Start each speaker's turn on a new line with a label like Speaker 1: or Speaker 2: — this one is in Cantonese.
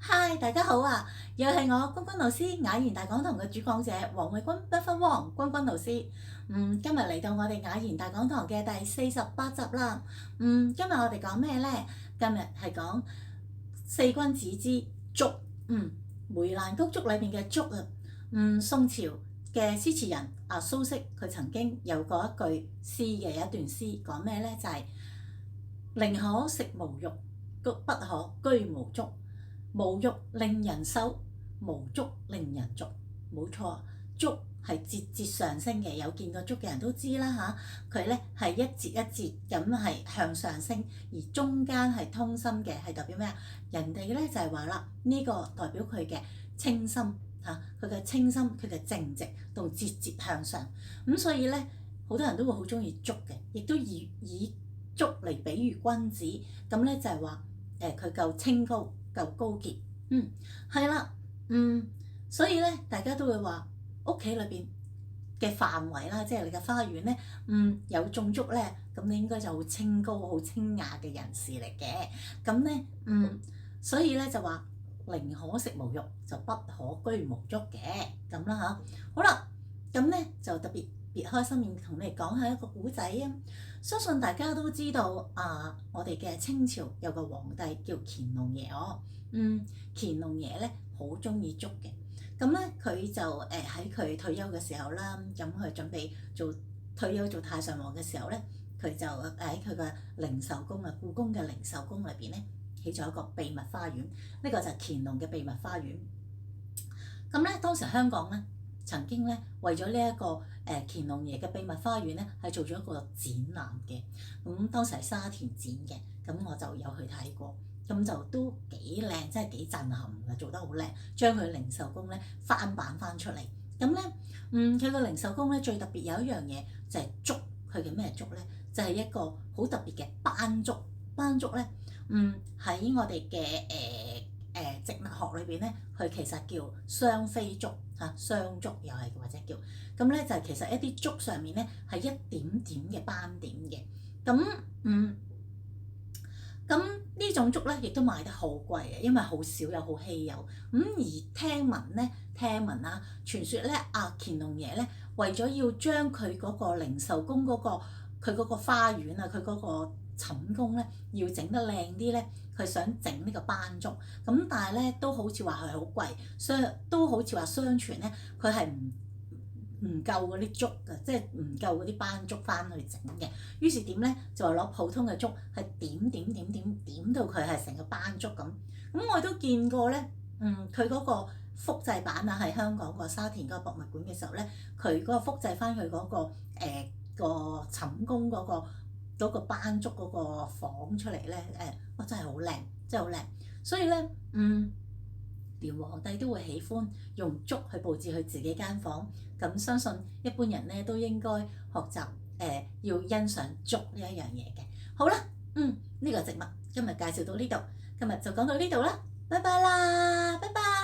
Speaker 1: 嗨，大家好啊！又係我君君老師雅言大講堂嘅主講者黃慧君不分汪君君老師。今日嚟到我哋雅言大講堂嘅第48集啦。今日我哋講咩呢？今日係講四君子之竹。梅蘭菊竹裏面嘅竹啊。宋朝嘅詩詞人蘇軾佢曾經有過一句詩嘅，有一段詩講咩呢？就係、寧可食無肉，不可居無竹。無肉令人瘦，無竹令人俗。冇錯，竹係節節上升嘅，有見過竹嘅人都知啦嚇。佢咧係一節一節咁係向上升，而中間係通心嘅，係代表咩啊？人哋咧就係話啦，呢個代表佢嘅清心嚇，佢嘅清心，佢嘅正直同節節向上。咁所以咧，好多人都會好中意竹嘅，亦都以竹嚟比喻君子。咁咧就係話佢夠清高。夠高潔，係啦，所以咧，大家都會話屋企裏邊嘅範圍啦，即係你嘅花園咧，有種竹咧，咁你應該就好清高、好清雅嘅人士嚟嘅，咁咧，所以咧就話寧可食無肉，就不可居無竹嘅，咁啦嚇。好啦，咁咧就特別開心面同你哋講下一個古仔啊！相信大家都知道我哋嘅清朝有個皇帝叫乾隆爺哦。乾隆爺咧好中意竹嘅，咁咧佢就喺佢退休嘅時候啦，咁佢準備退休做太上皇嘅時候咧，佢就喺佢嘅靈壽宮啊，故宮嘅靈壽宮裏邊咧起咗一個秘密花園，呢個就係乾隆嘅秘密花園。咁咧當時香港咧曾經咧為咗呢一個乾隆爺嘅秘密花園咧係做咗一個展覽嘅，咁當時係沙田展嘅，咁我就有去睇過。咁就都幾靚，真係幾震撼嘅，做得好靚，將佢靈壽宮咧翻版翻出嚟。咁咧，佢個靈壽宮咧最特別有一樣嘢就係竹，佢嘅咩竹咧？就係一個好特別嘅斑竹。斑竹咧，喺我哋嘅植物學裏邊咧，佢其實叫雙飛竹嚇，雙竹又係或者叫咁咧，就係其實一啲竹上面咧係一點點嘅斑點嘅。咁呢種竹咧，亦都賣得好貴嘅，因為好少有，好稀有。而聽聞啦，傳說咧，乾隆爺咧，為咗要將佢嗰個靈壽宮佢嗰個花園啊，佢嗰個寢宮咧，要整得靚啲咧，佢想整呢個斑竹。咁但係咧，都好似話係好貴，都好似話相傳咧，佢係唔夠嗰啲竹嘅，即係唔夠嗰啲斑竹翻去整嘅。於是點咧，就話攞普通嘅竹係點到佢係成個斑竹咁。咁我都見過咧，佢嗰個複製版啊，喺香港個沙田嗰個博物館嘅時候咧，佢嗰個複製翻佢嗰個個寢宮嗰個斑竹嗰個房出嚟咧，哇真係好靚，真係好靚。所以咧，連皇帝都會喜歡用竹去佈置佢自己間房，咁相信一般人咧都應該學習要欣賞竹呢一樣嘢嘅。好啦，呢個植物今日介紹到呢度，今日就講到呢度啦，拜拜啦，拜拜。